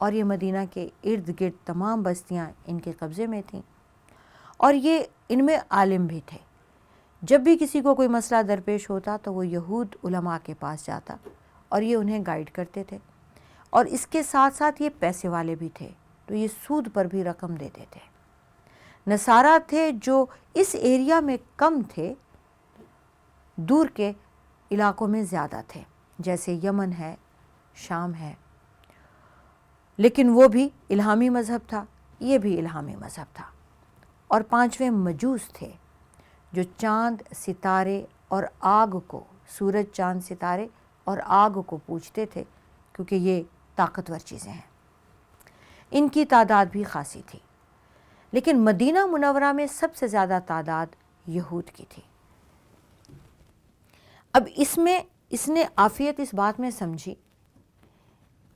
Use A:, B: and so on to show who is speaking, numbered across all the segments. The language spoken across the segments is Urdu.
A: اور یہ مدینہ کے ارد گرد تمام بستیاں ان کے قبضے میں تھیں، اور یہ ان میں عالم بھی تھے۔ جب بھی کسی کو کوئی مسئلہ درپیش ہوتا تو وہ یہود علماء کے پاس جاتا اور یہ انہیں گائیڈ کرتے تھے، اور اس کے ساتھ ساتھ یہ پیسے والے بھی تھے، تو یہ سود پر بھی رقم دیتے تھے۔ نصارہ تھے جو اس ایریا میں کم تھے، دور کے علاقوں میں زیادہ تھے، جیسے یمن ہے، شام ہے، لیکن وہ بھی الہامی مذہب تھا، یہ بھی الہامی مذہب تھا۔ اور پانچویں مجوس تھے جو چاند، ستارے اور آگ کو، سورج، چاند، ستارے اور آگ کو پوجتے تھے، کیونکہ یہ طاقتور چیزیں ہیں۔ ان کی تعداد بھی خاصی تھی، لیکن مدینہ منورہ میں سب سے زیادہ تعداد یہود کی تھی۔ اب اس نے عافیت اس بات میں سمجھی،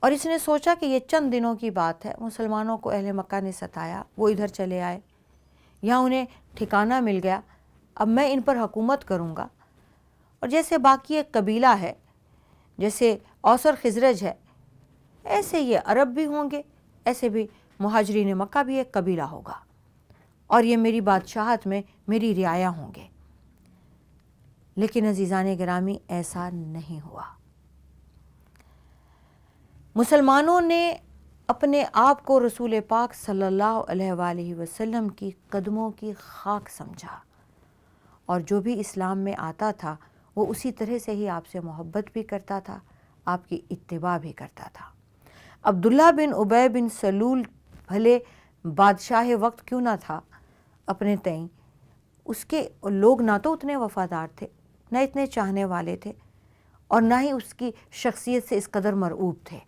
A: اور اس نے سوچا کہ یہ چند دنوں کی بات ہے، مسلمانوں کو اہل مکہ نے ستایا، وہ ادھر چلے آئے، یہاں انہیں ٹھکانہ مل گیا، اب میں ان پر حکومت کروں گا، اور جیسے باقی ایک قبیلہ ہے، جیسے اوس اور خزرج ہے، ایسے یہ عرب بھی ہوں گے، ایسے بھی مہاجرین مکہ بھی ایک قبیلہ ہوگا، اور یہ میری بادشاہت میں میری رعایا ہوں گے۔ لیکن عزیزان گرامی، ایسا نہیں ہوا۔ مسلمانوں نے اپنے آپ کو رسول پاک صلی اللہ علیہ وآلہ وسلم کی قدموں کی خاک سمجھا، اور جو بھی اسلام میں آتا تھا وہ اسی طرح سے ہی آپ سے محبت بھی کرتا تھا، آپ کی اتباع بھی کرتا تھا۔ عبداللہ بن ابی بن سلول بھلے بادشاہ وقت کیوں نہ تھا اپنے تئیں، اس کے لوگ نہ تو اتنے وفادار تھے، نہ اتنے چاہنے والے تھے، اور نہ ہی اس کی شخصیت سے اس قدر مرعوب تھے۔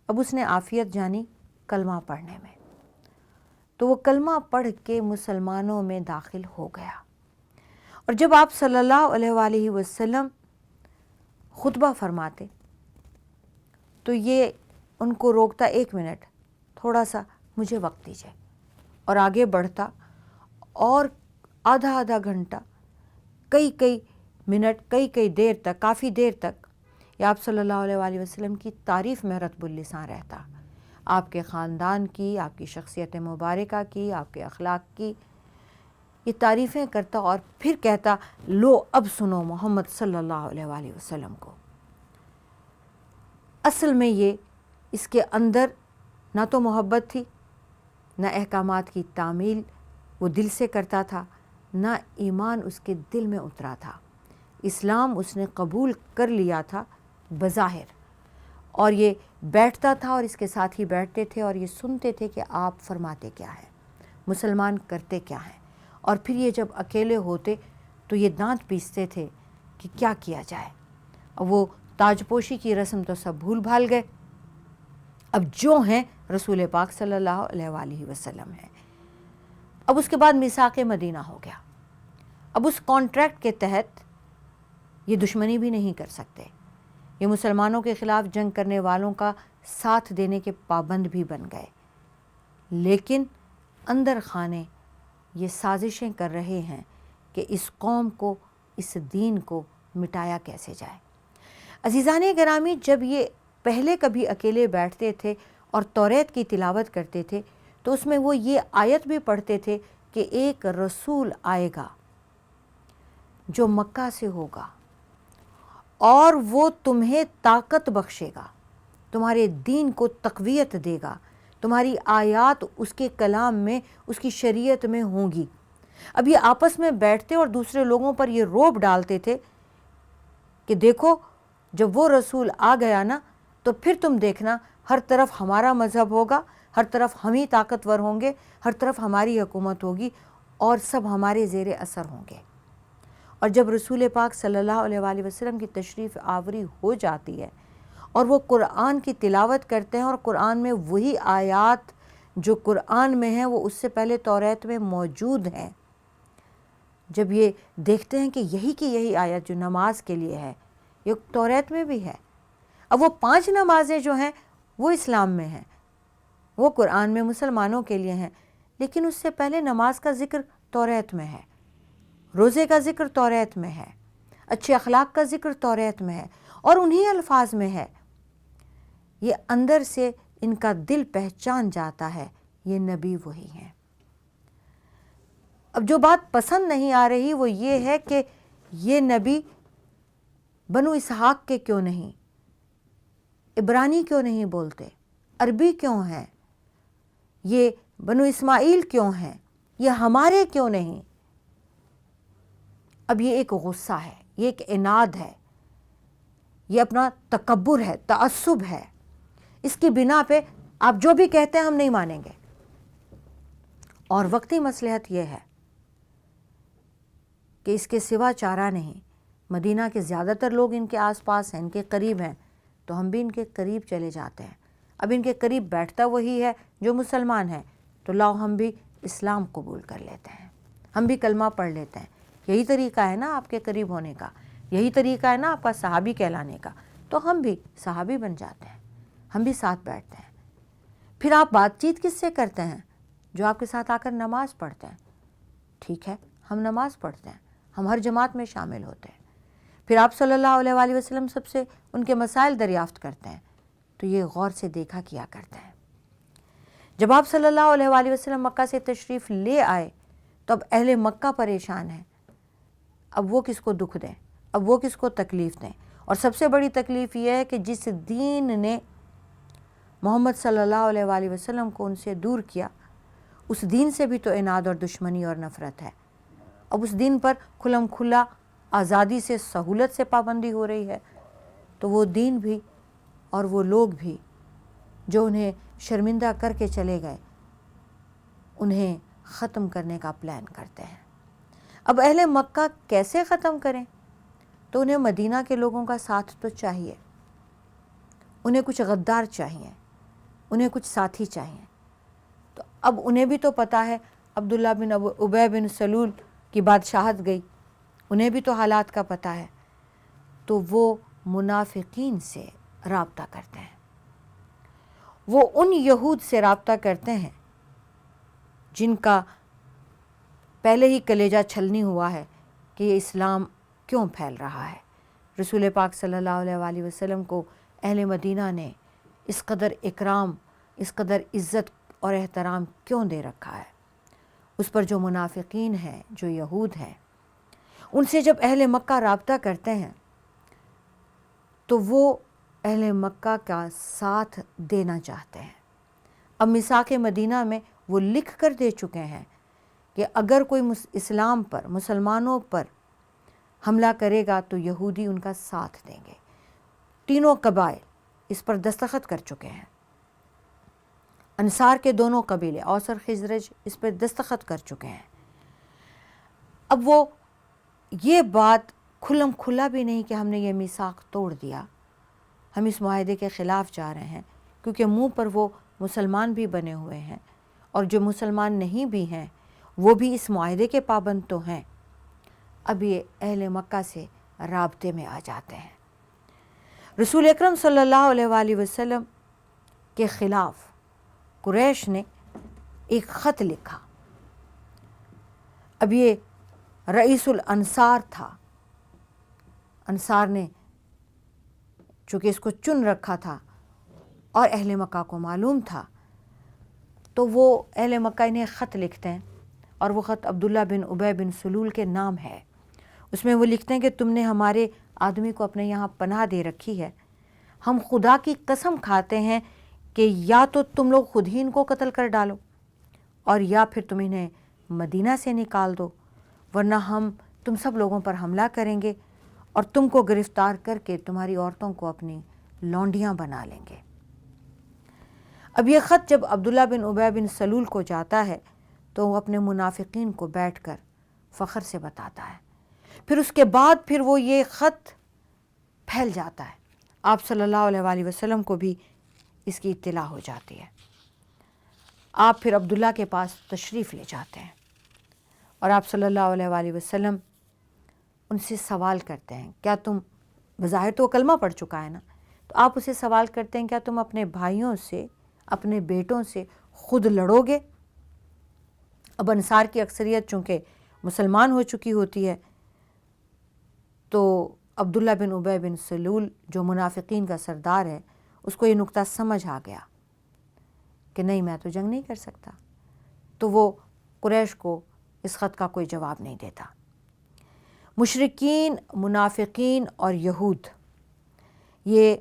A: اب اس نے عافیت جانی کلمہ پڑھنے میں، تو وہ کلمہ پڑھ کے مسلمانوں میں داخل ہو گیا۔ اور جب آپ صلی اللہ علیہ وآلہ وسلم خطبہ فرماتے تو یہ ان کو روکتا، 1 منٹ، تھوڑا سا مجھے وقت دیجیے، اور آگے بڑھتا، اور آدھا گھنٹہ، کئی منٹ، کئی دیر تک، کافی دیر تک یہ آپ صلی اللہ علیہ وآلہ وسلم کی تعریف میں رطب اللسان رہتا، آپ کے خاندان کی، آپ کی شخصیت مبارکہ کی، آپ کے اخلاق کی یہ تعریفیں کرتا، اور پھر کہتا، لو اب سنو محمد صلی اللہ علیہ وآلہ وسلم کو۔ اصل میں یہ اس کے اندر نہ تو محبت تھی، نہ احکامات کی تعمیل وہ دل سے کرتا تھا، نہ ایمان اس کے دل میں اترا تھا۔ اسلام اس نے قبول کر لیا تھا بظاہر، اور یہ بیٹھتا تھا اور اس کے ساتھ ہی بیٹھتے تھے اور یہ سنتے تھے کہ آپ فرماتے کیا ہیں، مسلمان کرتے کیا ہیں، اور پھر یہ جب اکیلے ہوتے تو یہ دانت پیستے تھے کہ کیا کیا جائے۔ اب وہ تاج پوشی کی رسم تو سب بھول بھال گئے، اب جو ہیں رسول پاک صلی اللہ علیہ وآلہ وسلم ہیں۔ اب اس کے بعد میثاق مدینہ ہو گیا، اب اس کانٹریکٹ کے تحت یہ دشمنی بھی نہیں کر سکتے، یہ مسلمانوں کے خلاف جنگ کرنے والوں کا ساتھ دینے کے پابند بھی بن گئے، لیکن اندر خانے یہ سازشیں کر رہے ہیں کہ اس قوم کو، اس دین کو مٹایا کیسے جائے۔ عزیزان گرامی، جب یہ پہلے کبھی اکیلے بیٹھتے تھے اور توریت کی تلاوت کرتے تھے تو اس میں وہ یہ آیت بھی پڑھتے تھے کہ ایک رسول آئے گا جو مکہ سے ہوگا، اور وہ تمہیں طاقت بخشے گا، تمہارے دین کو تقویت دے گا، تمہاری آیات اس کے کلام میں، اس کی شریعت میں ہوں گی۔ اب یہ آپس میں بیٹھتے اور دوسرے لوگوں پر یہ روب ڈالتے تھے کہ دیکھو جب وہ رسول آ گیا نا تو پھر تم دیکھنا ہر طرف ہمارا مذہب ہوگا، ہر طرف ہم ہی طاقتور ہوں گے، ہر طرف ہماری حکومت ہوگی، اور سب ہمارے زیر اثر ہوں گے۔ اور جب رسول پاک صلی اللہ علیہ وآلہ وسلم کی تشریف آوری ہو جاتی ہے اور وہ قرآن کی تلاوت کرتے ہیں، اور قرآن میں وہی آیات جو قرآن میں ہیں وہ اس سے پہلے توریت میں موجود ہیں، جب یہ دیکھتے ہیں کہ یہی کی یہی آیت جو نماز کے لیے ہے یہ توریت میں بھی ہے، اب وہ 5 نمازیں جو ہیں وہ اسلام میں ہیں، وہ قرآن میں مسلمانوں کے لیے ہیں، لیکن اس سے پہلے نماز کا ذکر توریت میں ہے، روزے کا ذکر توریت میں ہے، اچھے اخلاق کا ذکر توریت میں ہے، اور انہی الفاظ میں ہے۔ یہ اندر سے ان کا دل پہچان جاتا ہے یہ نبی وہی ہیں۔ اب جو بات پسند نہیں آ رہی وہ یہ ہے کہ یہ نبی بنو اسحاق کے کیوں نہیں، عبرانی کیوں نہیں بولتے، عربی کیوں ہیں، یہ بنو اسماعیل کیوں ہیں، یہ ہمارے کیوں نہیں۔ اب یہ ایک غصہ ہے، یہ ایک عناد ہے، یہ اپنا تکبر ہے، تعصب ہے، اس کی بنا پہ آپ جو بھی کہتے ہیں ہم نہیں مانیں گے۔ اور وقتی مصلحت یہ ہے کہ اس کے سوا چارہ نہیں، مدینہ کے زیادہ تر لوگ ان کے آس پاس ہیں، ان کے قریب ہیں، تو ہم بھی ان کے قریب چلے جاتے ہیں۔ اب ان کے قریب بیٹھتا وہی ہے جو مسلمان ہے، تو لاؤ ہم بھی اسلام قبول کر لیتے ہیں، ہم بھی کلمہ پڑھ لیتے ہیں۔ یہی طریقہ ہے نا آپ کے قریب ہونے کا، یہی طریقہ ہے نا آپ کا صحابی کہلانے کا، تو ہم بھی صحابی بن جاتے ہیں، ہم بھی ساتھ بیٹھتے ہیں۔ پھر آپ بات چیت کس سے کرتے ہیں؟ جو آپ کے ساتھ آ کر نماز پڑھتے ہیں۔ ٹھیک ہے، ہم نماز پڑھتے ہیں، ہم ہر جماعت میں شامل ہوتے ہیں۔ پھر آپ صلی اللہ علیہ وآلہ وسلم سب سے ان کے مسائل دریافت کرتے ہیں، تو یہ غور سے دیکھا کیا کرتے ہیں۔ جب آپ صلی اللہ علیہ وآلہ وسلم مکہ سے تشریف لے آئے تو اب اہل مکہ پریشان ہیں، اب وہ کس کو دکھ دیں، اب وہ کس کو تکلیف دیں۔ اور سب سے بڑی تکلیف یہ ہے کہ جس دین نے محمد صلی اللہ علیہ وآلہ وسلم کو ان سے دور کیا، اس دین سے بھی تو عناد اور دشمنی اور نفرت ہے۔ اب اس دین پر کھلم کھلا آزادی سے، سہولت سے پابندی ہو رہی ہے، تو وہ دین بھی اور وہ لوگ بھی جو انہیں شرمندہ کر کے چلے گئے، انہیں ختم کرنے کا پلان کرتے ہیں۔ اب اہل مکہ کیسے ختم کریں؟ تو انہیں مدینہ کے لوگوں کا ساتھ تو چاہیے، انہیں کچھ غدار چاہیے، انہیں کچھ ساتھی چاہیے۔ تو اب انہیں بھی تو پتہ ہے عبداللہ بن ابی بن سلول کی بادشاہت گئی، انہیں بھی تو حالات کا پتہ ہے، تو وہ منافقین سے رابطہ کرتے ہیں، وہ ان یہود سے رابطہ کرتے ہیں جن کا پہلے ہی کلیجہ چھلنی ہوا ہے کہ یہ اسلام کیوں پھیل رہا ہے، رسول پاک صلی اللہ علیہ وآلہ وسلم کو اہل مدینہ نے اس قدر اکرام، اس قدر عزت اور احترام کیوں دے رکھا ہے۔ اس پر جو منافقین ہیں، جو یہود ہیں، ان سے جب اہل مکہ رابطہ کرتے ہیں تو وہ اہل مکہ کا ساتھ دینا چاہتے ہیں۔ اب میثاق مدینہ میں وہ لکھ کر دے چکے ہیں کہ اگر کوئی اسلام پر، مسلمانوں پر حملہ کرے گا تو یہودی ان کا ساتھ دیں گے۔ تینوں قبائل اس پر دستخط کر چکے ہیں، انصار کے دونوں قبیلے اوس اور خزرج اس پر دستخط کر چکے ہیں۔ اب وہ یہ بات کھلم کھلا بھی نہیں کہ ہم نے یہ میثاق توڑ دیا، ہم اس معاہدے کے خلاف جا رہے ہیں، کیونکہ منہ پر وہ مسلمان بھی بنے ہوئے ہیں اور جو مسلمان نہیں بھی ہیں وہ بھی اس معاہدے کے پابند تو ہیں۔ اب یہ اہل مکہ سے رابطے میں آ جاتے ہیں۔ رسول اکرم صلی اللہ علیہ وآلہ وسلم کے خلاف قریش نے ایک خط لکھا۔ اب یہ رئیس الانصار تھا، انصار نے چونکہ اس کو چن رکھا تھا اور اہل مکہ کو معلوم تھا، تو وہ اہل مکہ انہیں خط لکھتے ہیں، اور وہ خط عبداللہ بن ابی بن سلول کے نام ہے۔ اس میں وہ لکھتے ہیں کہ تم نے ہمارے آدمی کو اپنے یہاں پناہ دے رکھی ہے، ہم خدا کی قسم کھاتے ہیں کہ یا تو تم لوگ خود ہی ان کو قتل کر ڈالو اور یا پھر تم انہیں مدینہ سے نکال دو، ورنہ ہم تم سب لوگوں پر حملہ کریں گے اور تم کو گرفتار کر کے تمہاری عورتوں کو اپنی لونڈیاں بنا لیں گے۔ اب یہ خط جب عبداللہ بن ابی بن سلول کو جاتا ہے تو وہ اپنے منافقین کو بیٹھ کر فخر سے بتاتا ہے۔ پھر اس کے بعد پھر وہ یہ خط پھیل جاتا ہے، آپ صلی اللہ علیہ وآلہ وسلم کو بھی اس کی اطلاع ہو جاتی ہے۔ آپ پھر عبداللہ کے پاس تشریف لے جاتے ہیں اور آپ صلی اللہ علیہ وآلہ وسلم ان سے سوال کرتے ہیں، کیا تم، بظاہر تو وہ کلمہ پڑھ چکا ہے نا، تو آپ اسے سوال کرتے ہیں کیا تم اپنے بھائیوں سے، اپنے بیٹوں سے خود لڑو گے؟ اب انصار کی اکثریت چونکہ مسلمان ہو چکی ہوتی ہے، تو عبداللہ بن ابی بن سلول جو منافقین کا سردار ہے، اس کو یہ نکتہ سمجھ آ گیا کہ نہیں میں تو جنگ نہیں کر سکتا، تو وہ قریش کو اس خط کا کوئی جواب نہیں دیتا۔ مشرکین، منافقین اور یہود یہ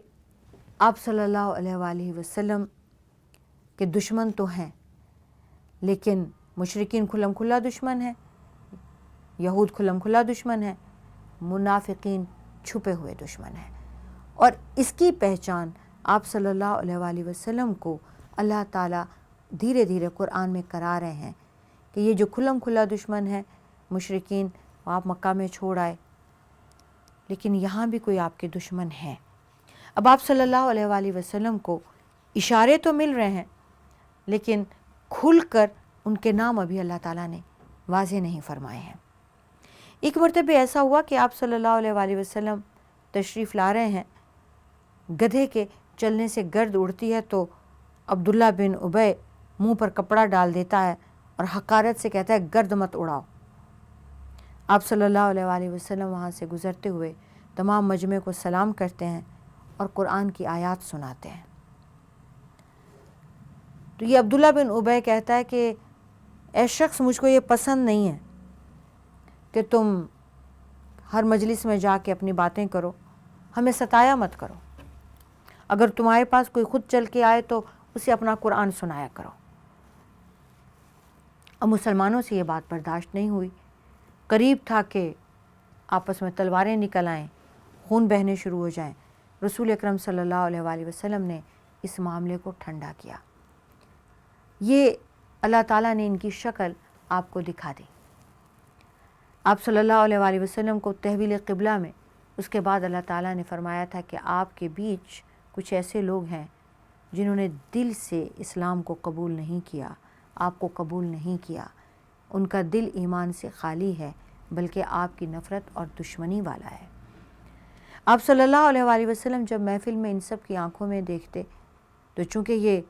A: آپ صلی اللہ علیہ وآلہ وسلم کے دشمن تو ہیں، لیکن مشرکین کھلم کھلا دشمن ہیں، یہود کھلم کھلا دشمن ہیں، منافقین چھپے ہوئے دشمن ہیں۔ اور اس کی پہچان آپ صلی اللہ علیہ وآلہ وسلم کو اللہ تعالیٰ دھیرے دھیرے قرآن میں کرا رہے ہیں کہ یہ جو کھلم کھلا دشمن ہے مشرکین، آپ مکہ میں چھوڑ آئے، لیکن یہاں بھی کوئی آپ کے دشمن ہیں۔ اب آپ صلی اللہ علیہ وآلہ وسلم کو اشارے تو مل رہے ہیں، لیکن کھل کر ان کے نام ابھی اللہ تعالیٰ نے واضح نہیں فرمائے ہیں۔ ایک مرتبہ ایسا ہوا کہ آپ صلی اللہ علیہ وآلہ وسلم تشریف لا رہے ہیں، گدھے کے چلنے سے گرد اڑتی ہے تو عبداللہ بن ابی منہ پر کپڑا ڈال دیتا ہے اور حقارت سے کہتا ہے گرد مت اڑاؤ۔ آپ صلی اللہ علیہ وآلہ وسلم وہاں سے گزرتے ہوئے تمام مجمع کو سلام کرتے ہیں اور قرآن کی آیات سناتے ہیں۔ تو یہ عبداللہ بن ابی کہتا ہے کہ اے شخص، مجھ کو یہ پسند نہیں ہے کہ تم ہر مجلس میں جا کے اپنی باتیں کرو، ہمیں ستایا مت کرو، اگر تمہارے پاس کوئی خود چل کے آئے تو اسے اپنا قرآن سنایا کرو۔ اب مسلمانوں سے یہ بات برداشت نہیں ہوئی، قریب تھا کہ آپس میں تلواریں نکل آئیں، خون بہنے شروع ہو جائیں۔ رسول اکرم صلی اللہ علیہ وآلہ وسلم نے اس معاملے کو ٹھنڈا کیا۔ یہ اللہ تعالیٰ نے ان کی شکل آپ کو دکھا دی۔ آپ صلی اللہ علیہ وآلہ وسلم کو تحویل قبلہ میں اس کے بعد اللہ تعالیٰ نے فرمایا تھا کہ آپ کے بیچ کچھ ایسے لوگ ہیں جنہوں نے دل سے اسلام کو قبول نہیں کیا، آپ کو قبول نہیں کیا، ان کا دل ایمان سے خالی ہے، بلکہ آپ کی نفرت اور دشمنی والا ہے۔ آپ صلی اللہ علیہ وآلہ وسلم جب محفل میں ان سب کی آنکھوں میں دیکھتے تو چونکہ یہ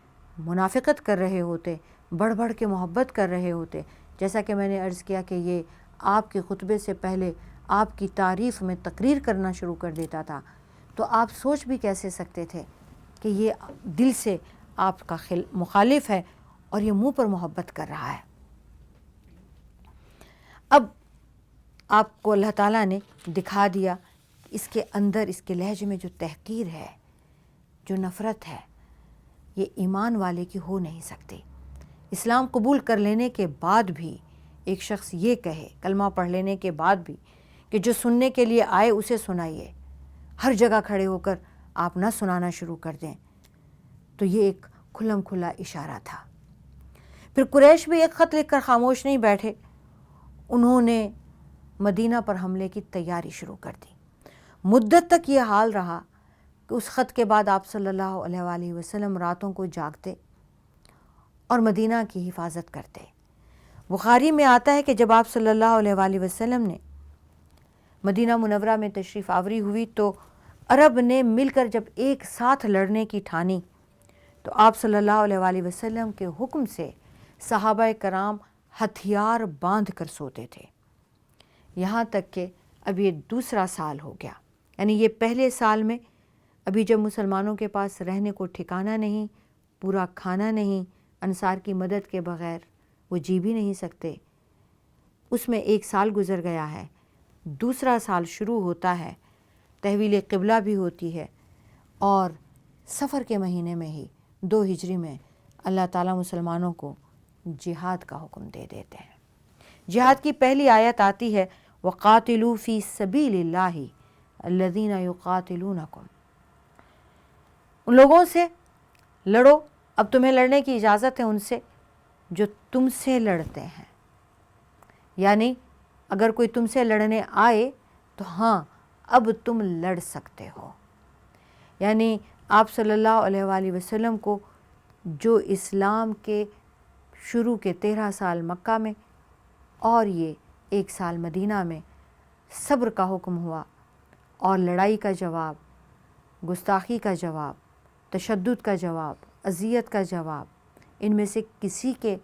A: منافقت کر رہے ہوتے، بڑھ بڑھ کے محبت کر رہے ہوتے، جیسا کہ میں نے عرض کیا کہ یہ آپ کے خطبے سے پہلے آپ کی تعریف میں تقریر کرنا شروع کر دیتا تھا، تو آپ سوچ بھی کیسے سکتے تھے کہ یہ دل سے آپ کا مخالف ہے اور یہ منہ پر محبت کر رہا ہے۔ اب آپ کو اللہ تعالیٰ نے دکھا دیا کہ اس کے اندر، اس کے لہجے میں جو تحقیر ہے، جو نفرت ہے، یہ ایمان والے کی ہو نہیں سکتی۔ اسلام قبول کر لینے کے بعد بھی ایک شخص یہ کہے، کلمہ پڑھ لینے کے بعد بھی، کہ جو سننے کے لیے آئے اسے سنائیے، ہر جگہ کھڑے ہو کر آپ نہ سنانا شروع کر دیں، تو یہ ایک کھلم کھلا اشارہ تھا۔ پھر قریش بھی ایک خط لکھ کر خاموش نہیں بیٹھے، انہوں نے مدینہ پر حملے کی تیاری شروع کر دی۔ مدت تک یہ حال رہا کہ اس خط کے بعد آپ صلی اللہ علیہ وآلہ وسلم راتوں کو جاگتے اور مدینہ کی حفاظت کرتے۔ بخاری میں آتا ہے کہ جب آپ صلی اللہ علیہ وآلہ وسلم نے مدینہ منورہ میں تشریف آوری ہوئی تو عرب نے مل کر جب ایک ساتھ لڑنے کی ٹھانی تو آپ صلی اللہ علیہ وآلہ وسلم کے حکم سے صحابہ کرام ہتھیار باندھ کر سوتے تھے، یہاں تک کہ اب یہ دوسرا سال ہو گیا۔ یعنی یہ پہلے سال میں ابھی جب مسلمانوں کے پاس رہنے کو ٹھکانہ نہیں، پورا کھانا نہیں، انصار کی مدد کے بغیر وہ جی بھی نہیں سکتے، اس میں ایک سال گزر گیا ہے۔ دوسرا سال شروع ہوتا ہے، تحویل قبلہ بھی ہوتی ہے، اور صفر کے مہینے میں ہی 2 ہجری میں اللہ تعالیٰ مسلمانوں کو جہاد کا حکم دے دیتے ہیں۔ جہاد کی پہلی آیت آتی ہے وَقَاتِلُوا فِي سَبِيلِ اللَّهِ الَّذِينَ يُقَاتِلُونَكُمْ، ان لوگوں سے لڑو، اب تمہیں لڑنے کی اجازت ہے ان سے جو تم سے لڑتے ہیں، یعنی اگر کوئی تم سے لڑنے آئے تو ہاں اب تم لڑ سکتے ہو۔ یعنی آپ صلی اللہ علیہ وآلہ وسلم کو جو اسلام کے شروع کے 13 سال مکہ میں اور یہ 1 سال مدینہ میں صبر کا حکم ہوا، اور لڑائی کا جواب، گستاخی کا جواب، تشدد کا جواب، اذیت کا جواب، ان میں سے کسی کے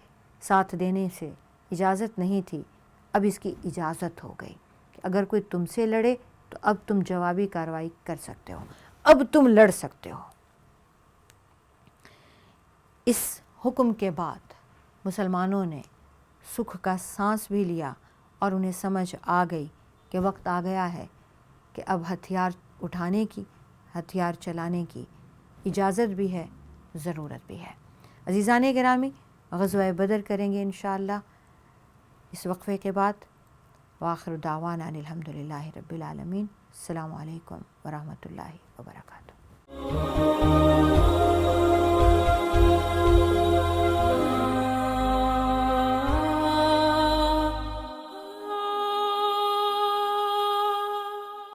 A: ساتھ دینے سے اجازت نہیں تھی، اب اس کی اجازت ہو گئی کہ اگر کوئی تم سے لڑے تو اب تم جوابی کارروائی کر سکتے ہو، اب تم لڑ سکتے ہو۔ اس حکم کے بعد مسلمانوں نے سکھ کا سانس بھی لیا اور انہیں سمجھ آ گئی کہ وقت آ گیا ہے کہ اب ہتھیار اٹھانے کی، ہتھیار چلانے کی اجازت بھی ہے، ضرورت بھی ہے۔ عزیزان گرامی، غزوہ بدر کریں گے انشاءاللہ اس وقفے کے بعد۔ وآخر دعوانا الحمدللہ رب العالمین۔ السلام علیکم ورحمۃ اللہ وبرکاتہ۔